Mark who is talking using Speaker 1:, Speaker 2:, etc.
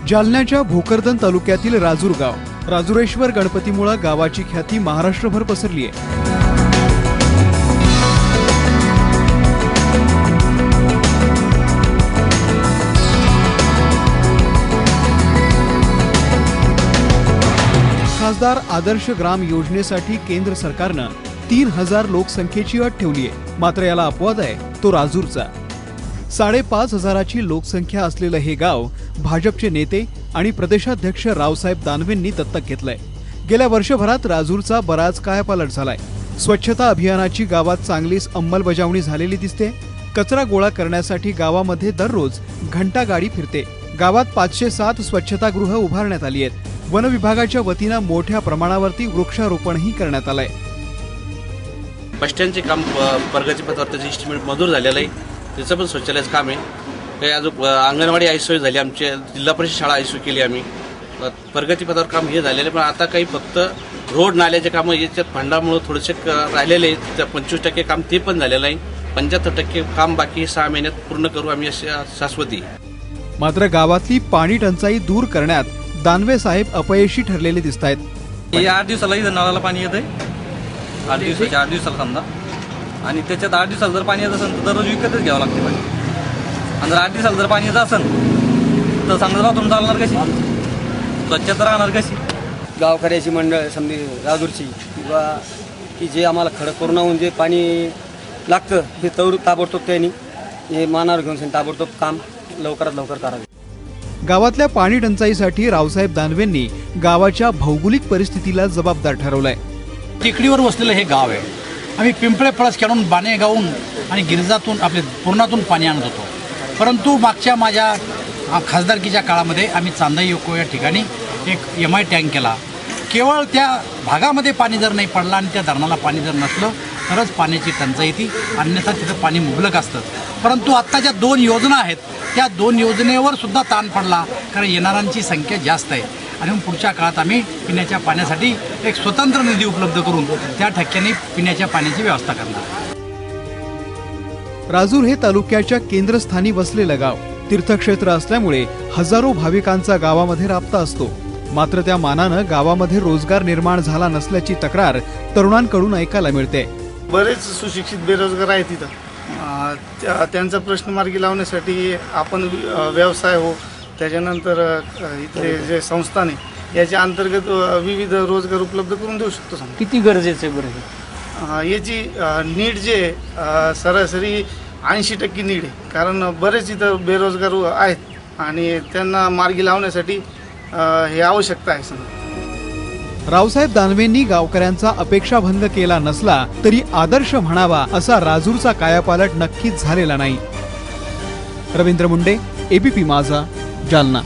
Speaker 1: जालन्याच्या भोकरदन तालुक्यातील राजूर गाव राजुरेश्वर गणपतीमुळे गावाची ख्याती महाराष्ट्रभर पसरली आहे। खासदार आदर्श ग्राम योजनेसाठी केंद्र सरकारनं 3000 लोकसंख्येची अट ठेवली आहे, मात्र याला अपवाद आहे तो राजूरचा। 5500ची लोकसंख्या असलेलं हे गाव भाजपचे नेते आणि प्रदेशाध्यक्ष रावसाहेब दानवेंनी दत्तक घेतलंय। गेल्या वर्षभरात राजूरचा बराच कायापालट झालाय। स्वच्छता अभियानाची गावात चांगलीच अंमलबजावणी झालेली दिसते। कचरा गोळा करण्यासाठी गावामध्ये दररोज घंटा गाडी फिरते। गावात 507 स्वच्छतागृह उभारण्यात आली आहेत। वन विभागाच्या वतीनं मोठ्या प्रमाणावरती वृक्षारोपणही करण्यात आलंय।
Speaker 2: बस स्टँडचे काम प्रगतीपथावर त्याचं इस्टिमेट मंजूर झालेलं आहे, त्याचं पण शौचालयाचं काम आहे। काही अजून अंगणवाडी आयसोय झाली, आमच्या जिल्हा परिषद शाळा आयसोय केली आम्ही। प्रगतीपथावर काम हे झालेलं, पण आता काही फक्त रोड नाल्याचे कामं याच्यात फंडामुळे थोडेसे राहिलेले आहेत। 25% काम ते पण झालेलं आहे, 75% काम बाकी 6 महिन्यात पूर्ण करू आम्ही अशी शाश्वती।
Speaker 1: मात्र गावातली पाणी टंचाई दूर करण्यात दानवे साहेब अपयशी ठरलेले दिसत आहेत।
Speaker 3: 8 दिवसाला इथं नळाला पाणी येतंय, 8 दिवसाला समजा, आणि त्याच्यात 8 दिवसाला जर पाणी येत असेल तर दररोज विकतच घ्यावं लागते पाणी। आणि जर 8 दिवसाला जर पाणी येत असेल तर समजा बाथरूम चालणार कशी, स्वच्छता राहणार कशी।
Speaker 4: गावकऱ्याची मंडळ समजी राजूरची किंवा की जे आम्हाला खडक करून जे पाणी लागतं हे ताबडतोब त्यांनी हे मानावर घेऊन ताबडतोब काम लवकरात लवकर करावे।
Speaker 1: गावातल्या पाणी टंचाईसाठी रावसाहेब दानवेंनी गावाच्या भौगोलिक परिस्थितीला जबाबदार ठरवलंय।
Speaker 5: टेकडीवर वसलेलं हे गाव आहे। आम्ही पिंपळे पळसखेडून बाणेगावून आणि गिरजातून आपले पूर्णातून पाणी आणत होतो, परंतु मागच्या माझ्या खासदारकीच्या काळामध्ये आम्ही चांदाई योको या ठिकाणी एक MI टँक केला। केवळ त्या भागामध्ये पाणी जर नाही पडलं आणि त्या धरणाला पाणी जर नसलं तरच पाण्याची टंचाई येते, अन्यथा तिथं पाणी मुबलक असतं। परंतु आत्ता ज्या 2 योजना आहेत त्या 2 योजनेवर सुद्धा ताण पडला, कारण येणाऱ्यांची संख्या जास्त आहे आणि मग पुढच्या काळात आम्ही पिण्याच्या पाण्यासाठी एक स्वतंत्र निधी उपलब्ध करून त्या ठिकाणी पिण्याच्या पाण्याची व्यवस्था करणार।
Speaker 1: राजूर हे तालुक्याच्या केंद्रस्थानी वसलेलं गाव तीर्थक्षेत्र असल्यामुळे हजारो भाविकांचा गावामध्ये राबता असतो। मात्र त्या मानानं गावामध्ये रोजगार निर्माण झाला नसल्याची तक्रार तरुणांकडून ऐकायला मिळते।
Speaker 6: बरेच सुशिक्षित बेरोजगार आहेत तिथं, त्यांचा प्रश्न मार्गी लावण्यासाठी आपण व्यवसाय हो, त्याच्यानंतर इथले जे संस्थान आहे याच्या अंतर्गत विविध रोजगार उपलब्ध करून देऊ शकतो।
Speaker 4: किती गरजेचं आहे बरं
Speaker 6: याची नीड जे सरासरी 80% नीड आहे, कारण बरेच इथं बेरोजगार आहेत आणि त्यांना मार्गी लावण्यासाठी हे आवश्यकता आहे।
Speaker 1: रावसाहेब दानवेंनी गावकऱ्यांचा अपेक्षाभंग केला नसला तरी आदर्श म्हणावा असा राजूरचा कायापालट नक्कीच झालेला नाही। रवींद्र मुंडे, ABP माझा, जालना।